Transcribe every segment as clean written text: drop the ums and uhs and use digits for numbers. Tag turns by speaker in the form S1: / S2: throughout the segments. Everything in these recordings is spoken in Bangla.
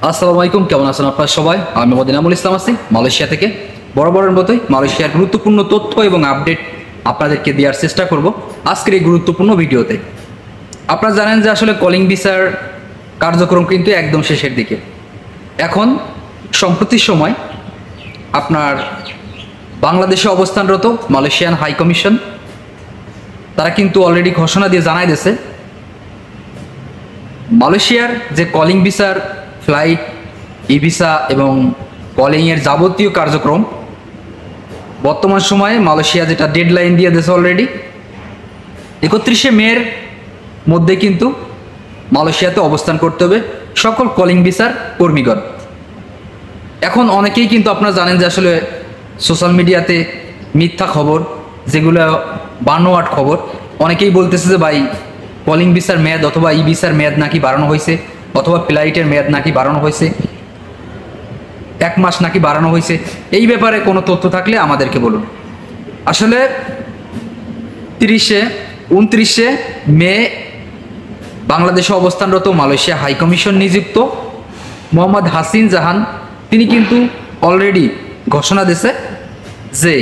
S1: আসসালামু আলাইকুম, কেমন আছেন আপনারা সবাই? আমি মদিনামুল ইসলাম আছি মালয়েশিয়া থেকে। বরাবরের মতোই মালয়েশিয়ার গুরুত্বপূর্ণ তথ্য এবং আপডেট আপনাদেরকে দেওয়ার চেষ্টা করব আজকের এই গুরুত্বপূর্ণ ভিডিওতে। আপনারা জানেন যে আসলে কলিং ভিসার কার্যক্রম কিন্তু একদম শেষের দিকে। এখন সম্প্রতি সময় আপনার বাংলাদেশে অবস্থানরত মালয়েশিয়ান হাই কমিশন তারা কিন্তু অলরেডি ঘোষণা দিয়ে জানাই দিয়েছে মালয়েশিয়ার যে কলিং ভিসার ফ্লাইট, ই ভিসা এবং কলিংয়ের যাবতীয় কার্যক্রম বর্তমান সময়ে মালয়েশিয়া যেটা ডেডলাইন দিয়ে দিয়েছে অলরেডি 31শে মের মধ্যে কিন্তু মালয়েশিয়াতে অবস্থান করতে হবে সকল কলিং ভিসার কর্মীগণ। এখন অনেকেই কিন্তু আপনারা জানেন যে আসলে সোশ্যাল মিডিয়াতে মিথ্যা খবর, যেগুলো বানোয়াট খবর, অনেকেই বলতেছে যে ভাই কলিং ভিসার মেয়াদ অথবা ই ভিসার মেয়াদ নাকি বাড়ানো হয়েছে, অথবা ফ্লাইটের মেয়াদ নাকি বাড়ানো হয়েছে, 1 মাস নাকি বাড়ানো হয়েছে। এই ব্যাপারে কোনো তথ্য থাকলে আমাদেরকে বলুন। আসলে 29শে মে বাংলাদেশে অবস্থানরত মালয়েশিয়া হাই কমিশন নিযুক্ত মোহাম্মদ হাসিন জাহান তিনি কিন্তু অলরেডি ঘোষণা দিয়েছে যে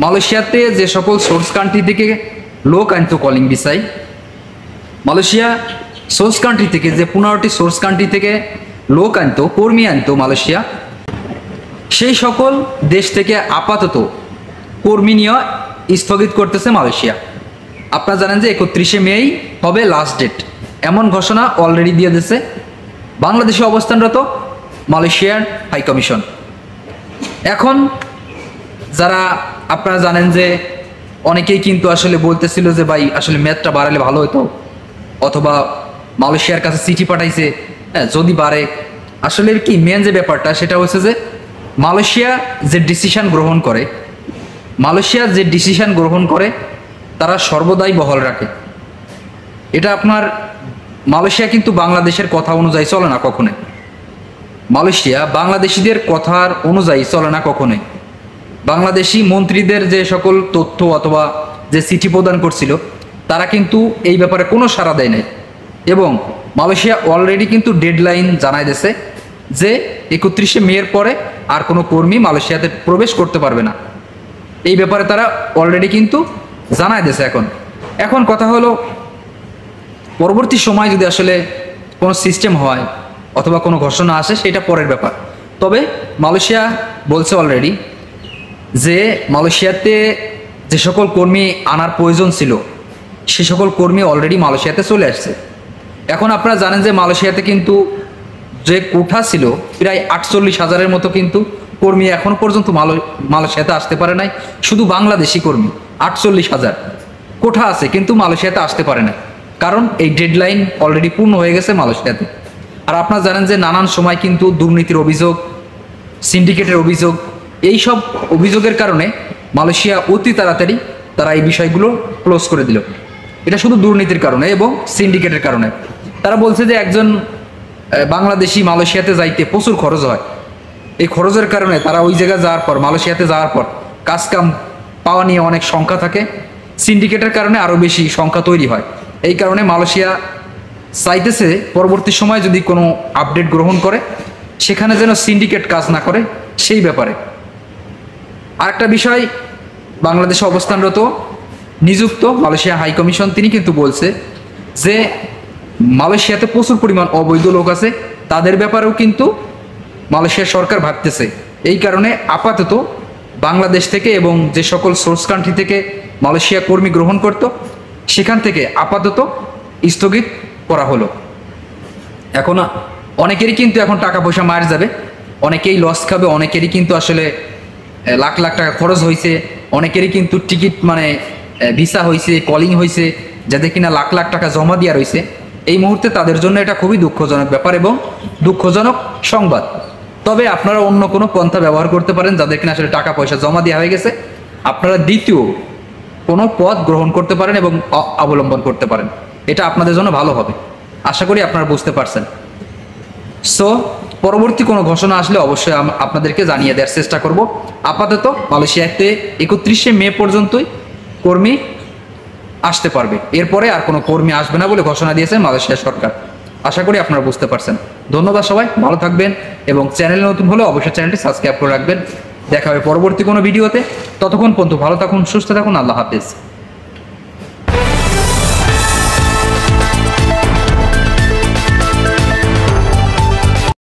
S1: মালয়েশিয়াতে যে সকল সোর্স কান্ট্রি থেকে লোক আনত কলিং ভিসায়, মালয়েশিয়া সোর্স কান্ট্রি থেকে যে 15টি সোর্স কান্ট্রি থেকে লোক আনত, কর্মী আনত মালয়েশিয়া, সেই সকল দেশ থেকে আপাতত কর্মী নিয়ে স্থগিত করতেছে মালয়েশিয়া। আপনারা জানেন যে 31শে মেই হবে লাস্ট ডেট, এমন ঘোষণা অলরেডি দিয়ে দিয়েছে বাংলাদেশে অবস্থানরত মালয়েশিয়ার হাই কমিশন। এখন যারা আপনারা জানেন যে অনেকেই কিন্তু আসলে বলতেছিল যে ভাই আসলে মেয়াদটা বাড়ালে ভালো হতো, অথবা মালয়েশিয়ার কাছে চিঠি পাঠাইছে যদি বাড়ে। আসলে কি মেন যে ব্যাপারটা সেটা হচ্ছে যে মালয়েশিয়া যে ডিসিশন গ্রহণ করে তারা সর্বদাই বহাল রাখে। এটা আপনার মালয়েশিয়া কিন্তু বাংলাদেশের কথা অনুযায়ী চলে না কখনোই, মালয়েশিয়া বাংলাদেশিদের কথার অনুযায়ী চলে না কখনোই। বাংলাদেশি মন্ত্রীদের যে সকল তথ্য অথবা যে চিঠি প্রদান করছিল তারা কিন্তু এই ব্যাপারে কোনো সাড়া দেয় নাই, এবং মালয়েশিয়া অলরেডি কিন্তু ডেডলাইন জানাই দিয়েছে যে 31শে মের পরে আর কোনো কর্মী মালয়েশিয়াতে প্রবেশ করতে পারবে না। এই ব্যাপারে তারা অলরেডি কিন্তু জানাই দিয়েছে। এখন কথা হলো, পরবর্তী সময় যদি আসলে কোনো সিস্টেম হয় অথবা কোনো ঘোষণা আসে সেটা পরের ব্যাপার। তবে মালয়েশিয়া বলছে অলরেডি যে মালয়েশিয়াতে যে সকল কর্মী আনার প্রয়োজন ছিল সে সকল কর্মী অলরেডি মালয়েশিয়াতে চলে আসছে। এখন আপনারা জানেন যে মালয়েশিয়াতে কিন্তু যে কোঠা ছিল প্রায় 48,000-এর মতো কিন্তু কর্মী এখনো পর্যন্ত মালয়েশিয়াতে আসতে পারে নাই। শুধু বাংলাদেশি কর্মী 48,000 কোঠা আছে, কিন্তু মালয়েশিয়াতে আসতে পারে না, কারণ এই ডেডলাইন অলরেডি পূর্ণ হয়ে গেছে মালয়েশিয়াতে। আর আপনারা জানেন যে নানান সময় কিন্তু দুর্নীতির অভিযোগ, সিন্ডিকেটের অভিযোগ, এই সব অভিযোগের কারণে মালয়েশিয়া অতি তাড়াতাড়ি তারা এই বিষয়গুলো ক্লোজ করে দিল। এটা শুধু দুর্নীতির কারণে এবং সিন্ডিকেটের কারণে। তারা বলছে যে একজন বাংলাদেশি মালয়েশিয়াতে যাইতে প্রচুর খরচ হয়, এই খরচের কারণে তারা ওই জায়গায় যাওয়ার পর, মালয়েশিয়াতে যাওয়ার পর কাজকাম পাওয়া নিয়ে অনেক সংখ্যা থাকে, সিন্ডিকেটের কারণে আরও বেশি সংখ্যা তৈরি হয়। এই কারণে মালয়েশিয়া চাইতেছে পরবর্তী সময় যদি কোনো আপডেট গ্রহণ করে সেখানে যেন সিন্ডিকেট কাজ না করে সেই ব্যাপারে। আরেকটা বিষয়, বাংলাদেশে অবস্থানরত নিযুক্ত মালয়েশিয়া হাই কমিশন তিনি কিন্তু বলছে যে মালয়েশিয়াতে প্রচুর পরিমাণ অবৈধ লোক আছে, তাদের ব্যাপারেও কিন্তু মালয়েশিয়া সরকার ভাবতেছে। এই কারণে আপাতত বাংলাদেশ থেকে এবং যে সকল সোর্স কান্ট্রি থেকে মালয়েশিয়া কর্মী গ্রহণ করত সেখান থেকে আপাতত স্থগিত করা হলো। এখন অনেকেরই কিন্তু এখন টাকা পয়সা মার যাবে, অনেকেই লস খাবে, অনেকেরই কিন্তু আসলে লাখ লাখ টাকা খরচ হয়েছে, অনেকেরই কিন্তু টিকিট মানে ভিসা হয়েছে, কলিং হয়েছে, যাদের কিনা লাখ লাখ টাকা জমা দেওয়া রয়েছে। এই মুহূর্তে তাদের জন্য এটা খুবই দুঃখজনক ব্যাপার এবং দুঃখজনক সংবাদ। তবে আপনারা অন্য কোনো পন্থা ব্যবহার করতে পারেন, যাদের কিনা আসলে টাকা পয়সা জমা দেওয়া হয়ে গেছে, আপনারা দ্বিতীয় কোনো পথ গ্রহণ করতে পারেন এবং অবলম্বন করতে পারেন। এটা আপনাদের জন্য ভালো হবে, আশা করি আপনারা বুঝতে পারছেন। সো পরবর্তী কোনো ঘোষণা আসলে অবশ্যই আপনাদেরকে জানিয়ে দেওয়ার চেষ্টা করব। আপাতত মালয়েশিয়াতে 31শে মে পর্যন্তই কর্মী আসতে পারবে, এরপরে আর কোনো কর্মী আসবে না বলে ঘোষণা দিয়েছে মালয়েশিয়া সরকার। আশা করি আপনারা বুঝতে পারছেন। ধন্যবাদ সবাই, ভালো থাকবেন এবং চ্যানেল নতুন হলে অবশ্যই চ্যানেলটি সাবস্ক্রাইব করে রাখবেন। দেখা হবে পরবর্তী কোনো ভিডিওতে। ততক্ষণ পর্যন্ত ভালো থাকুন, সুস্থ থাকুন, আল্লাহ হাফেজ।